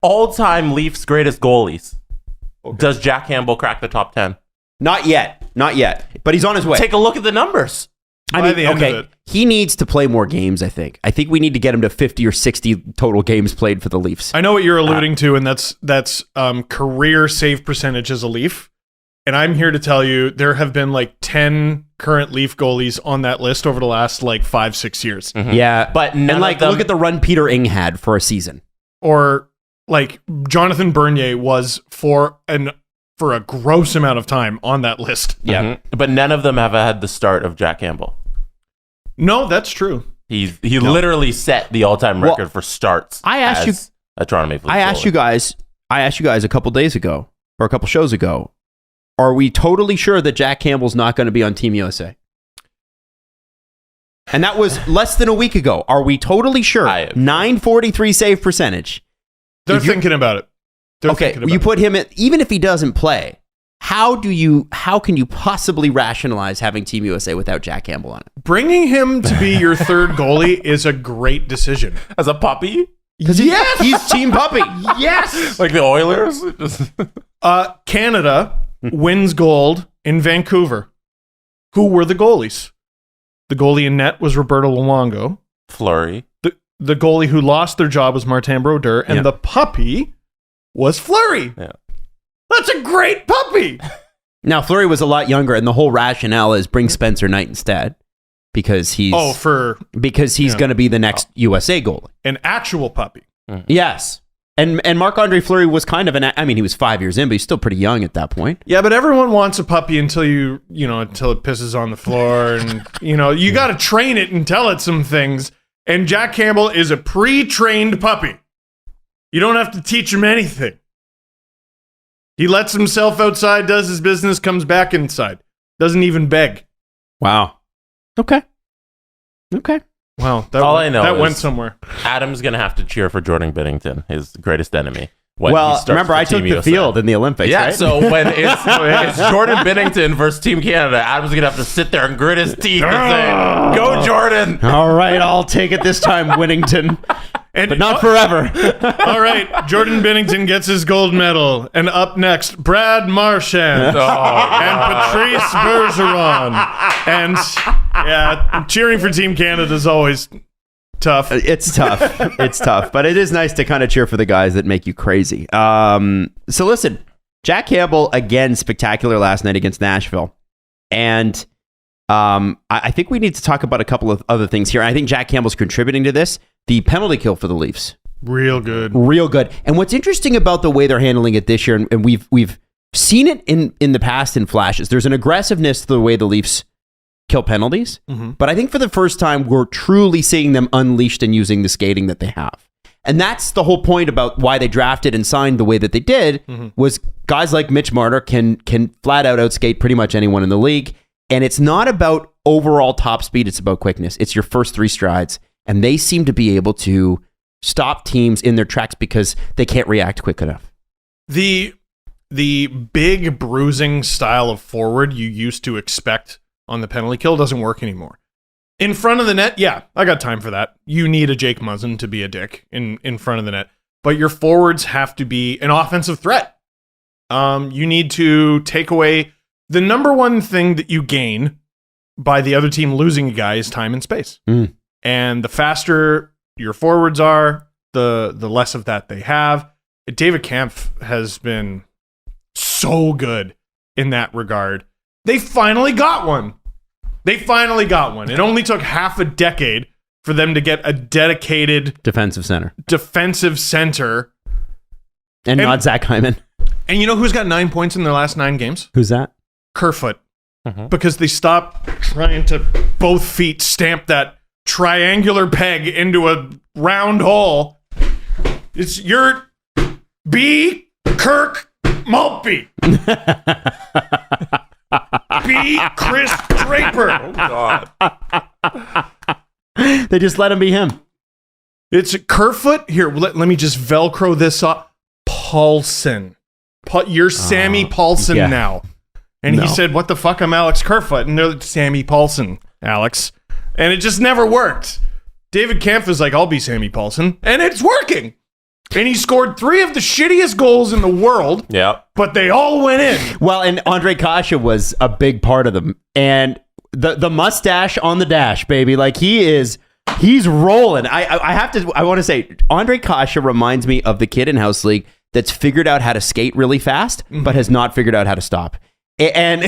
all-time Leafs greatest goalies. Okay. Does Jack Campbell crack the top 10? Not yet. But he's on his way. Take a look at the numbers. He needs to play more games, I think. I think we need to get him to 50 or 60 total games played for the Leafs. I know what you're alluding to, and that's career save percentage as a Leaf. And I'm here to tell you there have been like 10 current Leaf goalies on that list over the last like 5-6 years. Mm-hmm. Yeah, but look at the run Peter Ing had for a season. Or like Jonathan Bernier was for a gross amount of time on that list. Yeah, but none of them have had the start of Jack Campbell. No, that's true. He literally set the all-time record for starts. I asked you a Toronto Maple Leafs goalie. I asked you guys a couple days ago or a couple shows ago. Are we totally sure that Jack Campbell's not going to be on Team USA? And that was less than a week ago. Are we totally sure? 943 save percentage. They're thinking about it. You put him in, even if he doesn't play. How can you possibly rationalize having Team USA without Jack Campbell on it? Bringing him to be your third goalie is a great decision. As a puppy? Yes! He's Team Puppy. Yes! Like the Oilers? Canada wins gold in Vancouver. Who were the goalies? The goalie in net was Roberto Luongo. Fleury. The goalie who lost their job was Martin Brodeur. And the puppy was Fleury. Yeah. That's a great puppy. Now, Fleury was a lot younger, and the whole rationale is bring Spencer Knight instead because he's going to be the next USA goalie. An actual puppy. Yes. And Marc-Andre Fleury was kind of he was 5 years in, but he's still pretty young at that point. Yeah, but everyone wants a puppy until until it pisses on the floor, and you got to train it and tell it some things. And Jack Campbell is a pre-trained puppy. You don't have to teach him anything. He lets himself outside, does his business, comes back inside. Doesn't even beg. Wow. Okay. Wow. That went somewhere. Adam's going to have to cheer for Jordan Binnington, his greatest enemy. Remember, I took the field in the Olympics, right? So when it's Jordan Binnington versus Team Canada, Adam's going to have to sit there and grit his teeth and say, go Jordan! All right, I'll take it this time, Winnington. But not forever. All right, Jordan Binnington gets his gold medal. And up next, Brad Marchand and Patrice Bergeron. And cheering for Team Canada is always tough. It's tough. But it is nice to kind of cheer for the guys that make you crazy. So listen, Jack Campbell, again, spectacular last night against Nashville. And I think we need to talk about a couple of other things here. I think Jack Campbell's contributing to this. The penalty kill for the Leafs. Real good. And what's interesting about the way they're handling it this year, and we've seen it in the past in flashes, there's an aggressiveness to the way the Leafs kill penalties. Mm-hmm. But I think for the first time, we're truly seeing them unleashed and using the skating that they have. And that's the whole point about why they drafted and signed the way that they did, was guys like Mitch Marner can flat out outskate pretty much anyone in the league. And it's not about overall top speed, it's about quickness. It's your first three strides. And they seem to be able to stop teams in their tracks because they can't react quick enough. The big bruising style of forward you used to expect on the penalty kill doesn't work anymore. In front of the net, yeah, I got time for that. You need a Jake Muzzin to be a dick in front of the net. But your forwards have to be an offensive threat. You need to take away the number one thing that you gain by the other team losing a guy is time and space. And the faster your forwards are, the less of that they have. David Kampf has been so good in that regard. They finally got one. It only took half a decade for them to get a dedicated defensive center. And not Zach Hyman. And you know who's got 9 points in their last 9 games? Who's that? Kerfoot. Because they stopped trying to both feet stamp that triangular peg into a round hole. It's your B. Kirk Maltby. B. Chris Draper. Oh, God. They just let him be him. It's Kerfoot. Here, let me just Velcro this up. Paulson. You're Sammy Paulson now. And he said, what the fuck, I'm Alex Kerfoot. And they're like, Sammy Paulson, Alex. And it just never worked. David Kampf is like, I'll be Sammy Paulson. And it's working. And he scored 3 of the shittiest goals in the world. Yeah. But they all went in. Well, and Andre Kasha was a big part of them. And the mustache on the dash, baby. Like, he's rolling. I want to say, Andre Kasha reminds me of the kid in House League that's figured out how to skate really fast, but has not figured out how to stop. And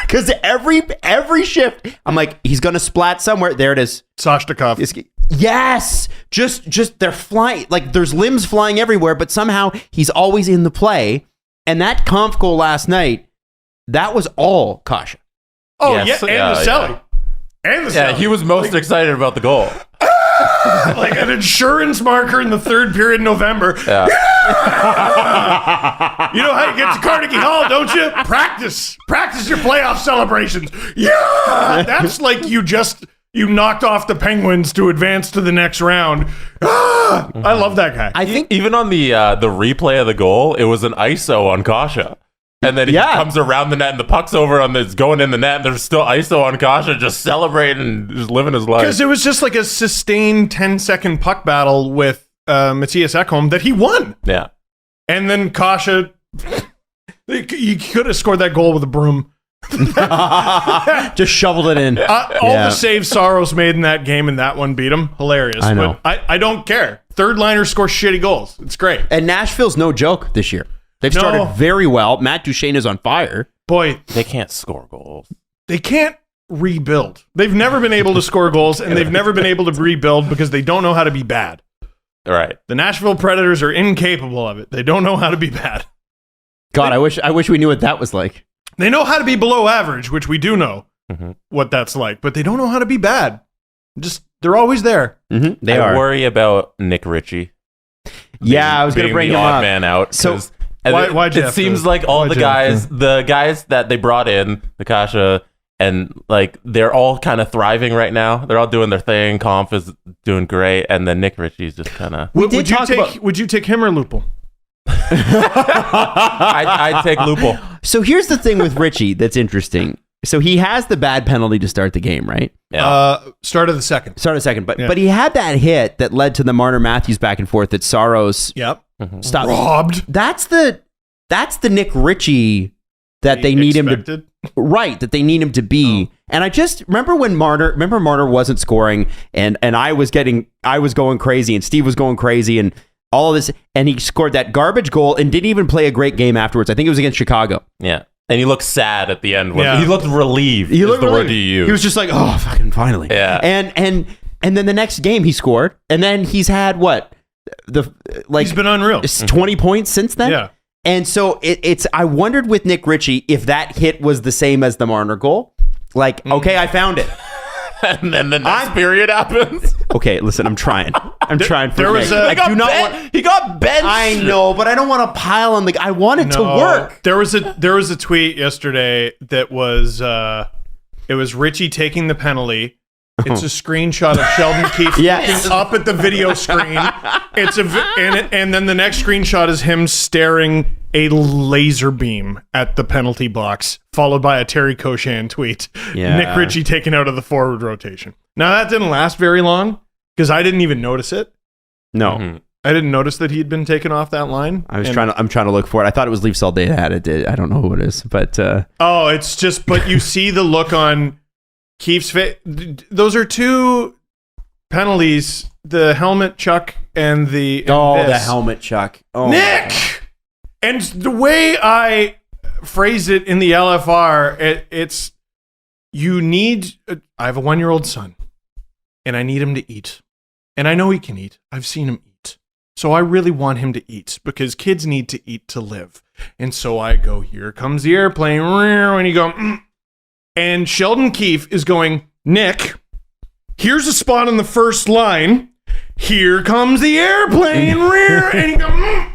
because every shift, I'm like, he's going to splat somewhere. There it is. Soshnikov. Yes. Just they're flying. Like, there's limbs flying everywhere, but somehow he's always in the play. And that conf goal last night, that was all Kasha. Oh, Yes, yeah. And yeah, the Selly. yeah. And the Yeah, Selly. he was most excited about the goal. Like an insurance marker in the 3rd period in November. Yeah. You know how you get to Carnegie Hall, don't you? Practice your playoff celebrations. Yeah, that's like you knocked off the Penguins to advance to the next round. I love that guy. I think Even on the replay of the goal, it was an ISO on Kasha. And then he comes around the net and the puck's over on it's going in the net. And there's still ISO on Kasha just celebrating, just living his life. Because it was just like a sustained 10-second puck battle with Matthias Ekholm that he won. Yeah. And then Kasha, he could have scored that goal with a broom. just shoveled it in. All the saves Saros made in that game and that one beat him. Hilarious. I know. But I don't care. Third liners score shitty goals. It's great. And Nashville's no joke this year. They've No. started very well. Matt Duchene is on fire. Boy, They can't score goals. they can't rebuild. They've never been able to score goals, and they've never been able to rebuild because they don't know how to be bad. All right. The Nashville Predators are incapable of it. They don't know how to be bad. God, I wish we knew what that was like. They know how to be below average, which we do know what that's like, but they don't know how to be bad. They're always there. Mm-hmm. They I are. worry about Nick Ritchie. Yeah, I was going to bring the him odd up. man out. So- Why'd you it have seems to- like all why'd the you have guys that they brought in, the Kasha, and like they're all kind of thriving right now. They're all doing their thing. Conf is doing great, and then Nick Ritchie's just kind of. Would you take him or Lupul? I'd take Lupul. So here's the thing with Ritchie that's interesting. So he has the bad penalty to start the game, right? Yeah. Start of the second. But he had that hit that led to the Marner Matthews back and forth that Saros Yep. stopped. Robbed. That's the Nick Ritchie that they need him to that they need him to be. And I just remember when Marner wasn't scoring and I was going crazy and Steve was going crazy and all of this, and he scored that garbage goal and didn't even play a great game afterwards. I think it was against Chicago. Yeah. And he looked sad at the end. Yeah. He looked relieved. He looked the relieved. word you use. He was just like, oh, fucking finally. Yeah. And then the next game he scored, and then he's had what? He's been unreal. 20 points since then. Yeah. And so it's I wondered with Nick Ritchie if that hit was the same as the Marner goal. Like, okay, I found it. And then the next period happens. Okay, listen, I'm trying. For there was Nick. a- I do not want. He got benched. I know, but I don't want to pile on the. I want it to work. There was a tweet yesterday that was it was Richie taking the penalty. It's a screenshot of Sheldon Keefe Yes. looking up at the video screen. And then the next screenshot is him staring a laser beam at the penalty box, followed by a Terry Cochan tweet. Yeah. Nick Ritchie taken out of the forward rotation. Now that didn't last very long because I didn't even notice it. No, I didn't notice that he'd been taken off that line. I'm trying to look for it. I thought it was Leafs All Day that had it. I don't know who it is, but It's just, but you see the look on Keefe's face. Those are two penalties: the helmet chuck and the the helmet chuck. Oh, Nick. And the way I phrase it in the LFR, it's you need. I have a 1-year-old son, and I need him to eat, and I know he can eat. I've seen him eat, so I really want him to eat because kids need to eat to live. And so I go, here comes the airplane, and you go. And Sheldon Keefe is going, Nick, here's a spot on the first line. Here comes the airplane. And he goes,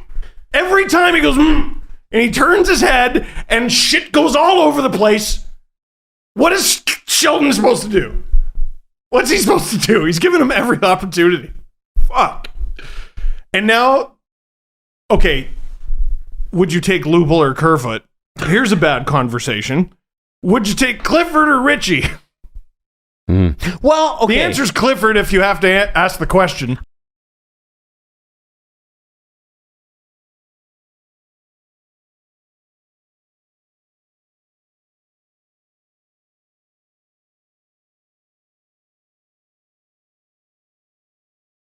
every time he goes, and he turns his head and shit goes all over the place. What is Sheldon supposed to do? What's he supposed to do? He's giving him every opportunity. Fuck. And now, okay, would you take Lupul or Kerfoot? Here's a bad conversation. Would you take Clifford or Ritchie? Well, okay. The answer's Clifford if you have to ask the question.